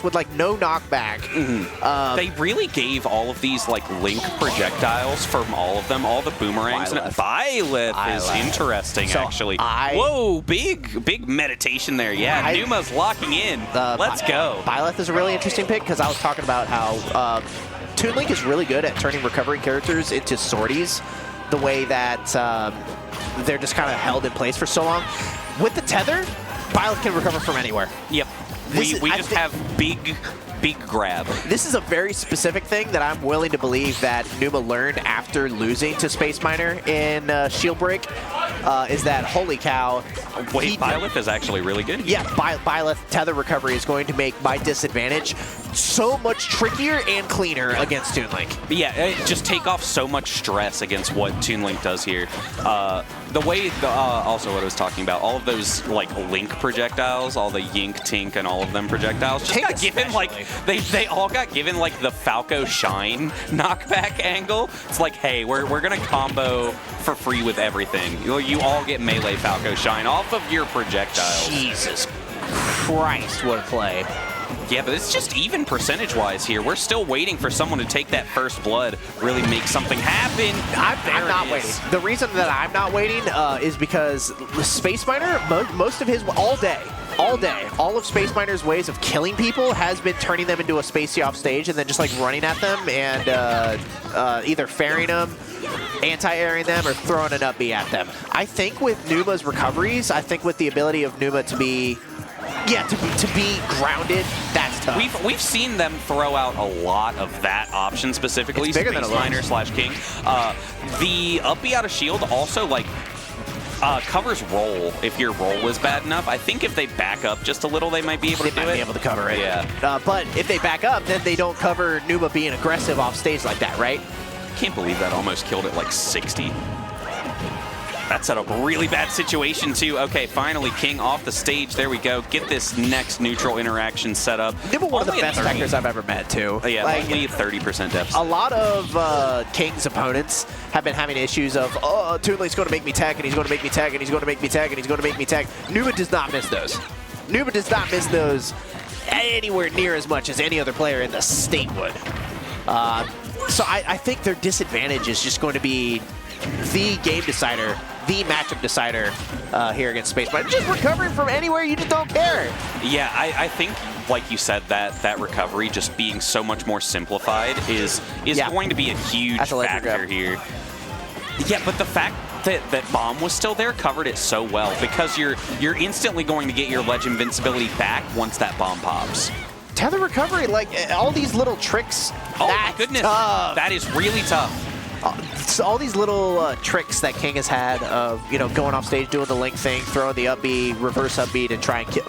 with like no knockback. They really gave all of these like link projectiles from all of them, all the boomerangs. Byleth is interesting, actually. Whoa, big meditation there. Yeah, Pneuma's locking in. Let's go. Byleth is a really interesting pick because I was talking about how Toon Link is really good at turning recovery characters into sorties, the way that they're just kind of held in place for so long. With the tether, Byleth can recover from anywhere. Yep. We just have big grab. This is a very specific thing that I'm willing to believe that Pneuma learned after losing to SpaceMiner in Shield Break, is that, holy cow. Wait, Byleth is actually really good? Yeah, Byleth tether recovery is going to make my disadvantage so much trickier and cleaner against Toon Link. Yeah, just take off so much stress against what Toon Link does here. The way, also what I was talking about, all of those like link projectiles, all the Yink, Tink, and all of them projectiles, just got given like, they all got given like the Falco Shine knockback angle. It's like, hey, we're gonna combo for free with everything. You all get melee Falco Shine off of your projectiles. Jesus Christ, what a play. Yeah, but it's just even percentage-wise here. We're still waiting for someone to take that first blood, really make something happen. I'm not waiting. The reason that I'm not waiting is because SpaceMiner, most of his, all day, all of SpaceMiner's ways of killing people has been turning them into a Spacey off stage and then just like running at them and either fairing them, anti-airing them, or throwing an up B at them. I think with Pneuma's recoveries, I think with the ability of Pneuma to be to be grounded, that's tough. We've seen them throw out a lot of that option specifically. It's bigger than a SpaceMiner / King. The up B out of shield also like covers roll if your roll is bad enough. I think if they back up just a little, they might be able to do it. They might be able to cover it. Yeah. But if they back up, then they don't cover Pneuma being aggressive off stage like that, right? Can't believe that almost killed it like 60. That set up a really bad situation, too. Okay, finally, King off the stage. There we go. Get this next neutral interaction set up. They were one of the best techers I've ever met, too. Yeah, like, only 30% depth. A lot of King's opponents have been having issues of, oh, Toon Link's going to make me tag, and he's going to make me tag, and he's going to make me tag, and he's going to make me tag. Pneuma does not miss those. Pneuma does not miss those anywhere near as much as any other player in the state would. So I think their disadvantage is just going to be the game decider, the matchup decider here against SpaceMiner. Just recovering from anywhere, you just don't care. Yeah, I think, like you said, that recovery just being so much more simplified is going to be a huge factor here. Yeah, but the fact that Bomb was still there covered it so well because you're instantly going to get your ledge invincibility back once that bomb pops. Tether recovery, like all these little tricks. Oh my goodness, that is really tough. So all these little tricks that King has had of, you know, going off stage, doing the link thing, throwing the up B, reverse up B to try and kill.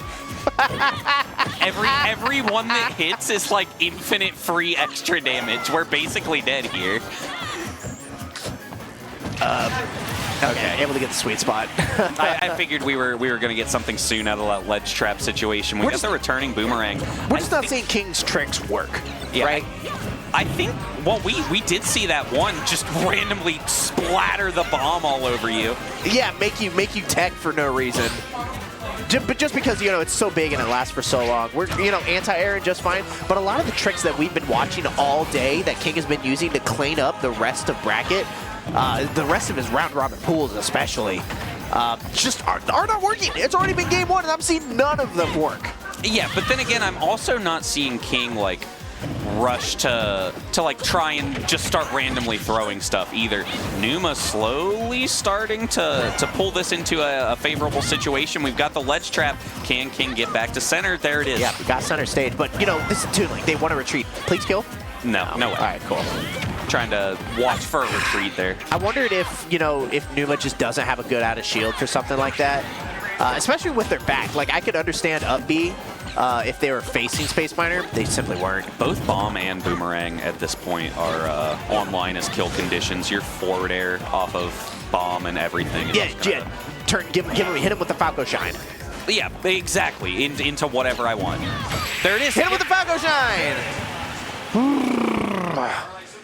every one that hits is like infinite free extra damage. We're basically dead here. Okay, able to get the sweet spot. I figured we were going to get something soon out of that ledge trap situation. We got the returning boomerang. We're just not seeing King's tricks work, right? I think, well, we did see that one just randomly splatter the bomb all over you. Yeah, make you tech for no reason. But just because, you know, it's so big and it lasts for so long. We're, you know, anti-airing just fine. But a lot of the tricks that we've been watching all day that King has been using to clean up the rest of bracket, the rest of his round-robin pools especially, just are not working. It's already been game one, and I'm seeing none of them work. Yeah, but then again, I'm also not seeing King, like, rush to like try and just start randomly throwing stuff either. Pneuma slowly starting to pull this into a favorable situation. We've got the ledge trap. Can King get back to center? There it is. Yeah, we got center stage, but you know, this is Toon Link. They want to retreat. Please kill? No way. All right, cool. Trying to watch for a retreat there. I wondered if, you know, if Pneuma just doesn't have a good out of shield for something like that. Especially with their back. Like, I could understand up B if they were facing SpaceMiner. They simply weren't. Both Bomb and Boomerang at this point are online as kill conditions. Your forward air off of Bomb and everything. Yeah. Hit him with the Falco Shine. Yeah, exactly. Into whatever I want. There it is. Hit him with the Falco Shine!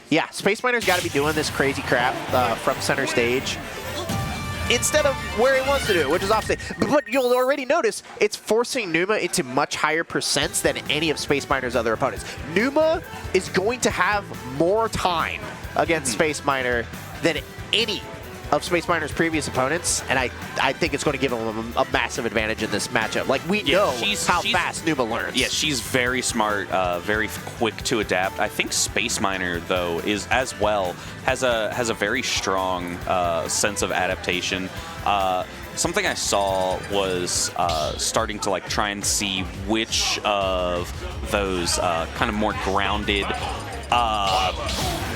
Yeah, SpaceMiner's got to be doing this crazy crap from center stage. instead of where he wants to do it, which is off stage. But you'll already notice it's forcing Pneuma into much higher percents than any of SpaceMiner's other opponents. Pneuma is going to have more time against SpaceMiner than any of SpaceMiner's previous opponents, and I think it's going to give him a massive advantage in this matchup. Like, we know how fast Pneuma learns. Yeah, she's very smart, very quick to adapt. I think SpaceMiner, though, is as well, has a very strong sense of adaptation. Something I saw was starting to like try and see which of those kind of more grounded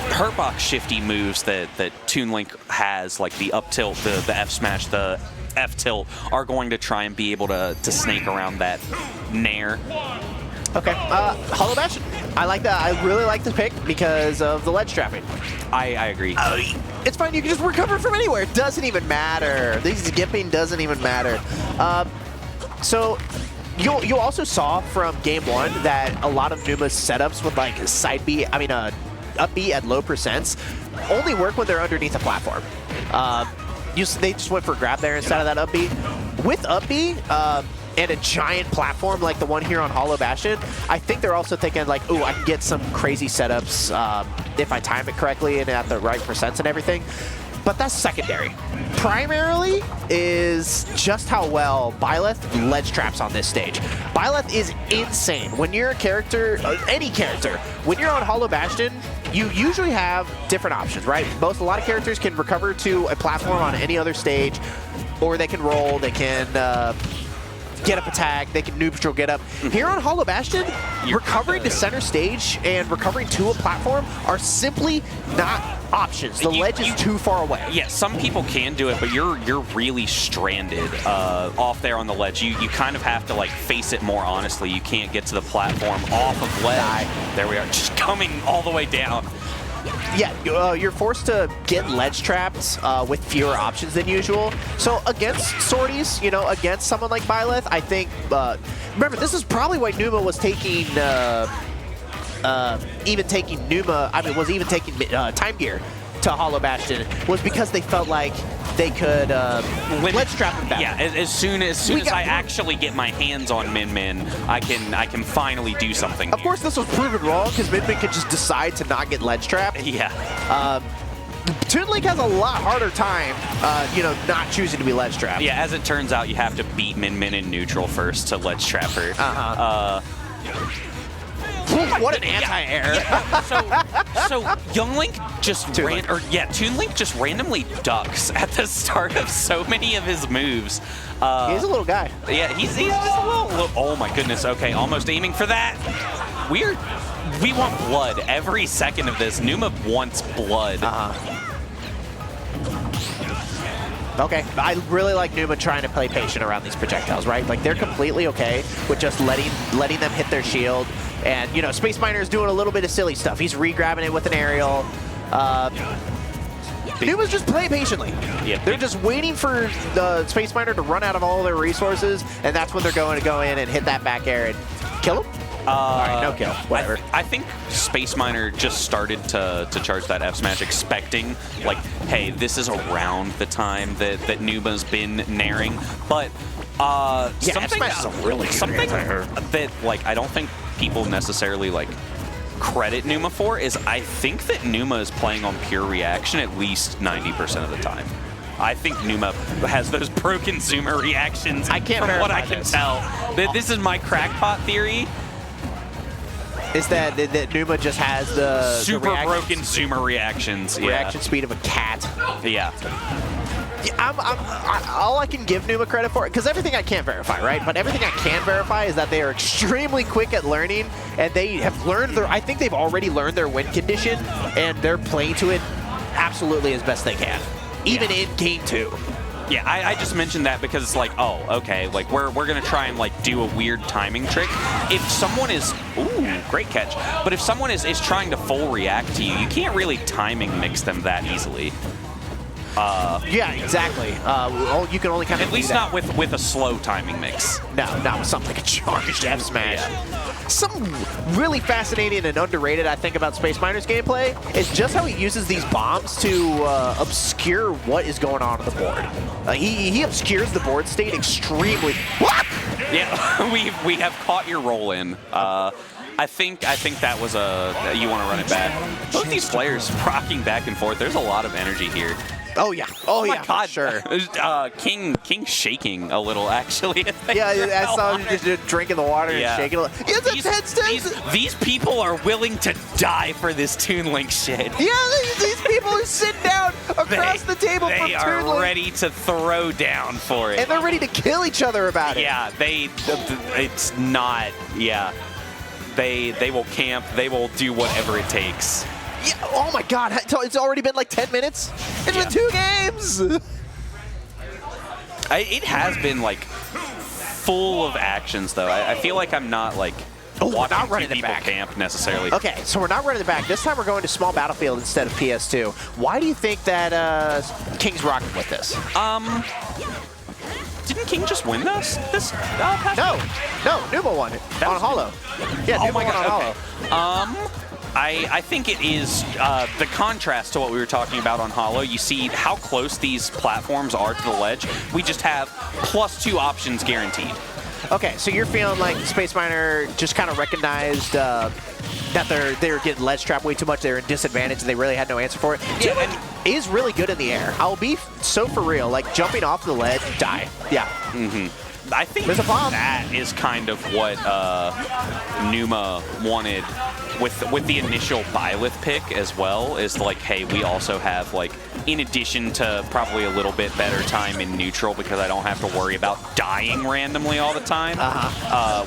hurtbox shifty moves that Toon Link has, like the up tilt, the F smash, the F tilt, are going to try and be able to snake around that nair. Okay, Hollow Bastion. I like that. I really like the pick because of the ledge trapping. I agree. It's fine. You can just recover from anywhere. It doesn't even matter. This skipping doesn't even matter. So you also saw from game one that a lot of Pneuma's setups with like side B, up B at low percents only work when they're underneath a platform. They just went for grab there instead of that up B. With up B and a giant platform like the one here on Hollow Bastion, I think they're also thinking like, ooh, I can get some crazy setups if I time it correctly and at the right percents and everything. But that's secondary. Primarily is just how well Byleth ledge traps on this stage. Byleth is insane. When you're a character, any character, when you're on Hollow Bastion, you usually have different options, right? A lot of characters can recover to a platform on any other stage, or they can roll, they can get up attack, they can neutral get up. Here on Hollow Bastion, recovering to center stage and recovering to a platform are simply not options. The ledge is too far away. Yeah, some people can do it, but you're really stranded off there on the ledge. You kind of have to like face it more honestly. You can't get to the platform off of ledge. There we are, just coming all the way down. Yeah, you're forced to get ledge trapped with fewer options than usual. So against sorties, against someone like Byleth, I think, remember, this is probably why Pneuma was taking, Time Gear to Hollow Bastion, was because they felt like they could ledge trap him back. Yeah, as soon as I actually get my hands on Min Min, I can finally do something. Of course, this was proven wrong because Min Min could just decide to not get ledge trapped. Yeah. Toon Link has a lot harder time, not choosing to be ledge trapped. Yeah, as it turns out, you have to beat Min Min in neutral first to ledge trap her. What an anti-air. Yeah, so Young Link just Toon Link just randomly ducks at the start of so many of his moves. He's a little guy. Yeah, he's just a little. Oh my goodness. Okay, almost aiming for that. We want blood every second of this. Pneuma wants blood. Okay, I really like Pneuma trying to play patient around these projectiles, right? Like, they're completely okay with just letting them hit their shield. And, SpaceMiner is doing a little bit of silly stuff. He's re-grabbing it with an aerial. Pneuma's just playing patiently. Yeah, they're just waiting for the SpaceMiner to run out of all their resources, and that's when they're going to go in and hit that back air and kill him. All right, no kill, whatever. I think SpaceMiner just started to charge that F smash expecting, like, hey, this is around the time that Pneuma's been naring. But something that, like, I don't think people necessarily, like, credit Pneuma for is I think that Pneuma is playing on pure reaction at least 90% of the time. I think Pneuma has those broken zoomer reactions. I can't from what I can this. tell. This is my crackpot theory. Is that Pneuma just has the super broken zoomer reactions. Reaction speed of a cat. Yeah. All I can give Pneuma credit for, because everything I can't verify, right? But everything I can verify is that they are extremely quick at learning, and they have learned I think they've already learned their win condition, and they're playing to it absolutely as best they can, even in game 2. Yeah, I just mentioned that because it's like, oh, okay, like we're gonna try and like do a weird timing trick. If someone is, ooh, great catch. But if someone is trying to full react to you, you can't really timing mix them that easily. Yeah, exactly. You can only kind of at least not with a slow timing mix. No, not with something like a charged F smash. Yeah. Something really fascinating and underrated, I think, about SpaceMiner's gameplay is just how he uses these bombs to obscure what is going on the board. He obscures the board state extremely. What? Yeah, we have caught your roll in. I think that was you want to run it back. Both these players rocking back and forth. There's a lot of energy here. Oh yeah. Oh my yeah. God. Sure. King shaking a little actually. Yeah, I saw him just drinking the water and shaking a little. Yeah, these people are willing to die for this Toon Link shit. Yeah, these people are sitting down across the table from Toon Link. They are ready to throw down for it. And they're ready to kill each other about it. Yeah, it's not. Yeah, they will camp. They will do whatever it takes. Yeah, oh my God, it's already been like 10 minutes? It's been 2 games! It has been like full of actions though. I feel like I'm not like watching not running two people camp necessarily. Okay, so we're not running it back. This time we're going to small battlefield instead of PS2. Why do you think that King's rocking with this? Didn't King just win this past No, Pneuma won it on Hollow. Yeah, Pneuma won on Hollow. I think it is the contrast to what we were talking about on Hollow. You see how close these platforms are to the ledge. We just have +2 options guaranteed. Okay, so you're feeling like SpaceMiner just kind of recognized that they were getting ledge trapped way too much. They were in disadvantage and they really had no answer for it. Yeah, Toon is really good in the air. I'll be so for real. Like jumping off the ledge, die. Yeah. I think there's a bomb. That is kind of what Pneuma wanted with the initial Byleth pick as well, is like, hey, we also have like, in addition to probably a little bit better time in neutral because I don't have to worry about dying randomly all the time,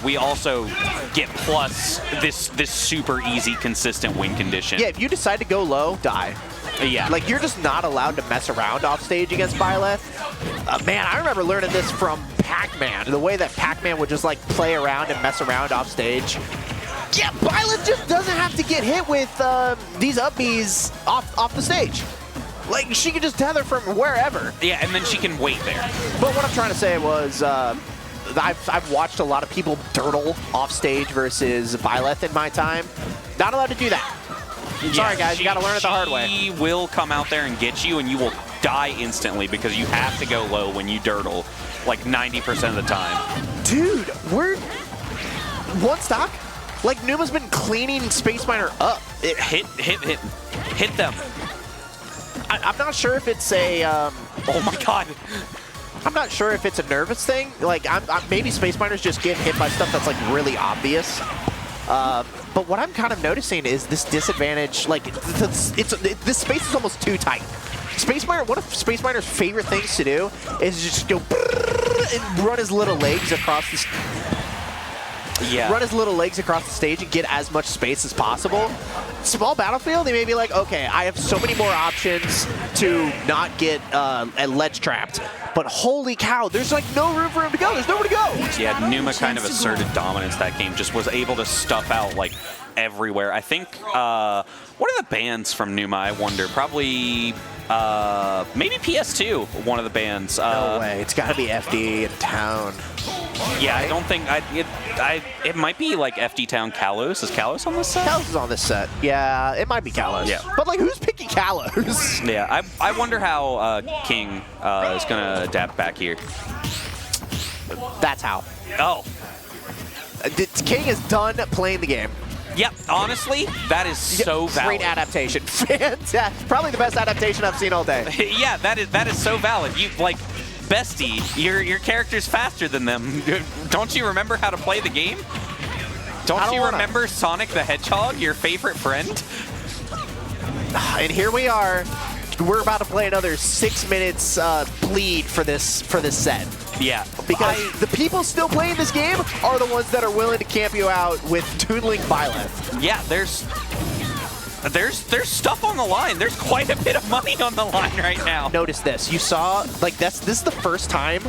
we also get plus this super easy, consistent win condition. Yeah, if you decide to go low, die. Yeah. Like, you're just not allowed to mess around off stage against Byleth. Man, I remember learning this from Pac-Man. The way that Pac-Man would just, like, play around and mess around off stage. Yeah, Byleth just doesn't have to get hit with these up Bs off the stage. Like, she can just tether from wherever. Yeah, and then she can wait there. But what I'm trying to say was, I've watched a lot of people dirtle off stage versus Byleth in my time. Not allowed to do that. Sorry, guys, you got to learn it the hard way. She will come out there and get you, and you will die instantly because you have to go low when you dirtle, like 90% of the time. Dude, we're one stock. Like, Pneuma's been cleaning SpaceMiner up. Hit them. I'm not sure if it's a. Oh my God. I'm not sure if it's a nervous thing. Like, maybe SpaceMiners just get hit by stuff that's like really obvious. But what I'm kind of noticing is this disadvantage. Like, this space is almost too tight. SpaceMiner, one of SpaceMiner's favorite things to do is just go and run his little legs across the. Run his little legs across the stage and get as much space as possible. Small battlefield, they may be like, okay, I have so many more options to not get ledge trapped. But holy cow, there's like no room for him to go. There's nowhere to go. Yeah, Pneuma kind of asserted dominance that game. Just was able to stuff out like everywhere. I think, what are the bans from Pneuma, I wonder? Probably, maybe PS2, one of the bans. No way, it's gotta be FD in Town. Yeah, I don't think, it might be like FD Town Kalos. Is Kalos on this set? Kalos is on this set. Yeah, it might be Kalos. Yeah. But like, who's picking Kalos? Yeah, I wonder how King is gonna adapt back here. That's how. Oh. King is done playing the game. Yep, honestly, that is so valid. Great adaptation. Fantastic. Probably the best adaptation I've seen all day. Yeah, that is so valid. You like, bestie, your character's faster than them. Don't you remember how to play the game? Don't you remember Sonic the Hedgehog, your favorite friend? And here we are. We're about to play another 6 minutes bleed for this set. Yeah. Because the people still playing this game are the ones that are willing to camp you out with Toon Link Byleth. Yeah, there's stuff on the line. There's quite a bit of money on the line right now. Notice this. You saw, like, this is the first time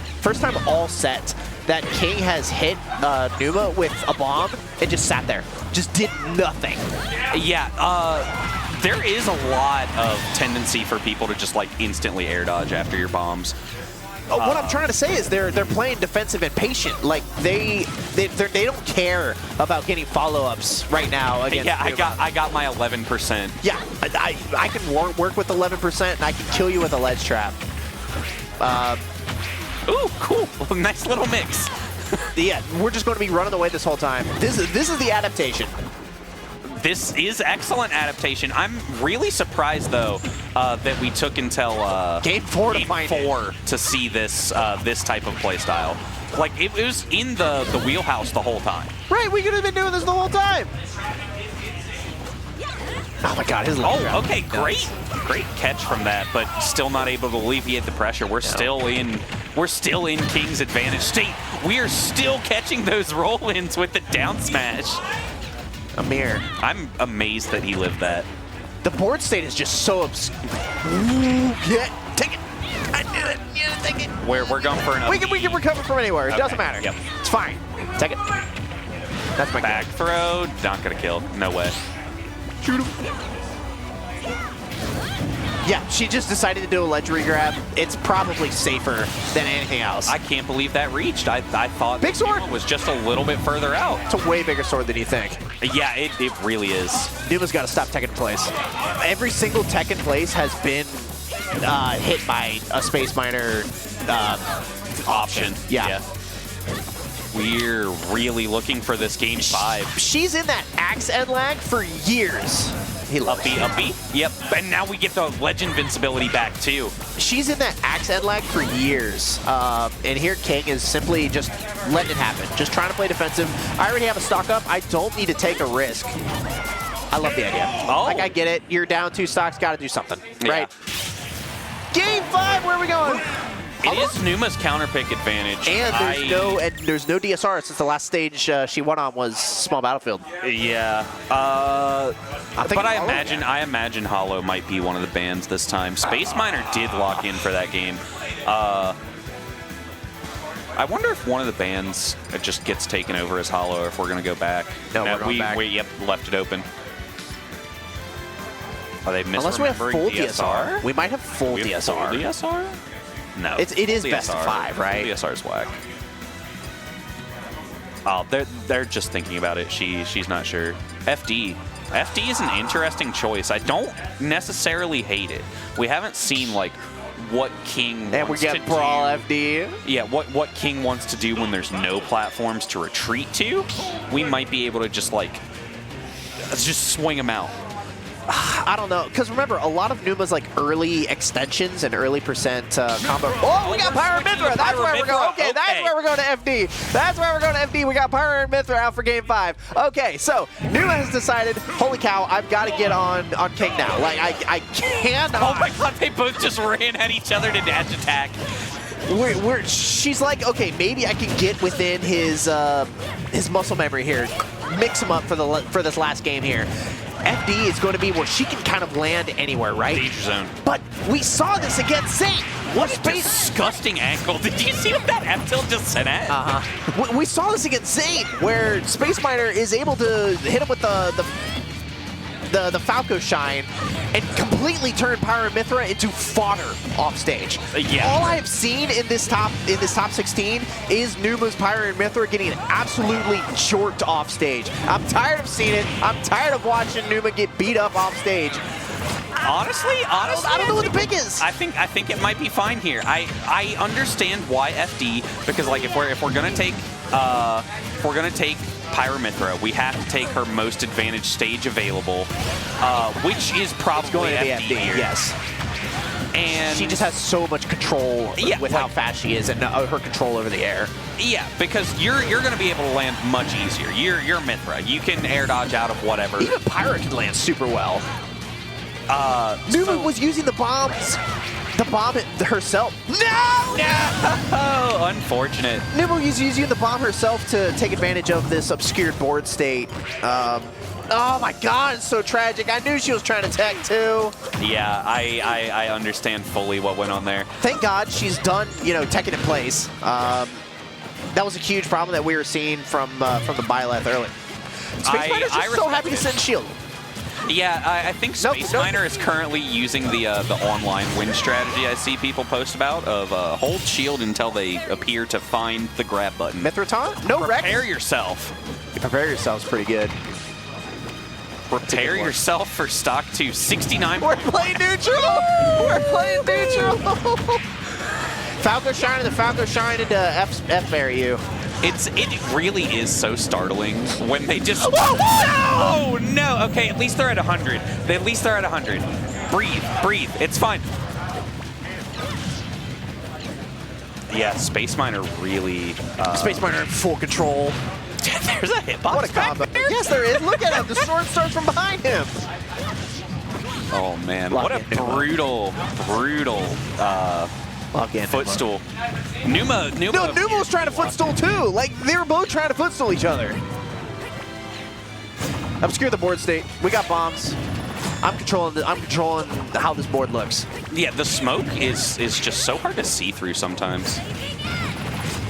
all set that King has hit Pneuma with a bomb and just sat there. Just did nothing. Yeah, there is a lot of tendency for people to just like instantly air dodge after your bombs. What I'm trying to say is they're playing defensive and patient. Like they don't care about getting follow-ups right now against Yeah, Pneuma. I got my 11%. Yeah, I can work with 11%, and I can kill you with a ledge trap. Ooh, cool. Nice little mix. Yeah, we're just going to be running away this whole time. This is the adaptation. This is excellent adaptation. I'm really surprised, though, that we took until Game 4 to find it. to see this this type of playstyle. Like, it was in the wheelhouse the whole time. Right, we could have been doing this the whole time. Oh my God, his ledge trap. Okay, great catch from that, but still not able to alleviate the pressure. We're still in King's advantage state. We are still catching those roll-ins with the down smash. Amir. I'm amazed that he lived that. The board state is just so obscure. Yeah, take it. I knew it. Yeah, take it. We're going for an We can recover from anywhere. It doesn't matter. Yep. It's fine. Take it. That's my Back throw. Not gonna kill. No way. Shoot him. Yeah, she just decided to do a ledge regrab. It's probably safer than anything else. I can't believe that reached. I thought Big sword Pneuma was just a little bit further out. It's a way bigger sword than you think. Yeah, it really is. Pneuma's got to stop tech in place. Every single tech in place has been hit by a SpaceMiner Option. Yeah. We're really looking for this game 5. She's in that axe end lag for years. He loves it. Up B. Yep. And now we get the ledge invincibility back too. She's in that axe end lag for years. And here King is simply just letting it happen. Just trying to play defensive. I already have a stock up. I don't need to take a risk. I love the idea. Oh. Like, I get it. You're down 2 stocks. Got to do something. Yeah. Right? Game 5. Where are we going? It is Pneuma's counterpick advantage. And there's no DSR since the last stage she won on was small battlefield. Yeah. But I imagine Hollow might be one of the bans this time. SpaceMiner did lock in for that game. I wonder if one of the bans just gets taken over as Hollow, or if we're going to go back. No, we're going back. Yep, left it open. Are they misremembering Unless we have full DSR? DSR. We might have full We have DSR. full DSR? No. It is best of 5, right? DSR's whack. Oh, they're just thinking about it. She's not sure. FD is an interesting choice. I don't necessarily hate it. We haven't seen like what King wants to do. And we get Brawl FD. Yeah, what King wants to do when there's no platforms to retreat to. We might be able to just swing them out. I don't know, because remember, a lot of Pneuma's like early extensions and early percent combo. Oh, we got Pyra and Mythra. That's where we're going. Okay, that's where we're going to FD. That's where we're going to FD. We got Pyra and Mythra out for game 5. Okay, so Pneuma has decided, holy cow, I've got to get on King now. Like, I cannot. Oh my God, they both just ran at each other to dash attack. She's like, okay, maybe I can get within his muscle memory here, mix him up for this last game here. FD is going to be where she can kind of land anywhere, right? Danger zone. But we saw this against Zane. What a disgusting angle. Did you see what that F tilt just sent at? Uh-huh. We saw this against Zane, where SpaceMiner is able to hit him with the Falco Shine and completely turn Pyra and Mythra into fodder off stage. Yeah. All I have seen in this top 16 is Pneuma's Pyra and Mythra getting absolutely jorked off stage. I'm tired of seeing it. I'm tired of watching Pneuma get beat up off stage. Honestly, I don't know what the pick is. I think it might be fine here. I understand why FD, because like if we're gonna take Pyra Mythra, we have to take her most advantaged stage available, which is probably going to be FD here. Yes. And she just has so much control with how fast she is and her control over the air. Yeah, because you're going to be able to land much easier. You're Mythra. You can air dodge out of whatever. Even Pyra can land super well. Pneuma was using the bomb herself. No! Unfortunate. Pneuma was using the bomb herself to take advantage of this obscured board state. Oh my God, it's so tragic. I knew she was trying to tech too. Yeah, I understand fully what went on there. Thank God she's done, teching in place. That was a huge problem that we were seeing from the Byleth early. SpaceMiner's just so happy to send shield. Yeah, I think SpaceMiner is currently using the online win strategy I see people post about of hold shield until they appear to find the grab button. Mythra taunt? No Rex. Prepare yourself. Prepare yourself's pretty good. Prepare yourself for stock 2. 69. We're playing neutral! We're playing neutral! Falco Shine and the Falco Shine into F air you. It really is so startling when they just... Whoa! Oh, no! Okay, at least they're at 100. At least they're at 100. Breathe, breathe. It's fine. Yeah, SpaceMiner really... SpaceMiner in full control. There's a hitbox. What a combo. Yes, there is. Look at him. The sword starts from behind him. Oh, man. What a brutal footstool. Pneuma. No, Pneuma was trying to footstool too. Like, they were both trying to footstool each other. Obscure the board state. We got bombs. I'm controlling how this board looks. Yeah, the smoke is just so hard to see through sometimes.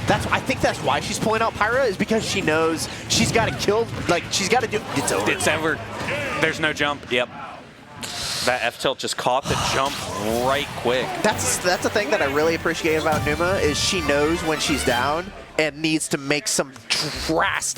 I think that's why she's pulling out Pyra, is because she knows she's got to kill, like, she's got to do, it's over. It's over. There's no jump. Yep. That F-tilt just caught the jump right quick. That's the thing that I really appreciate about Pneuma, is she knows when she's down and needs to make some drastic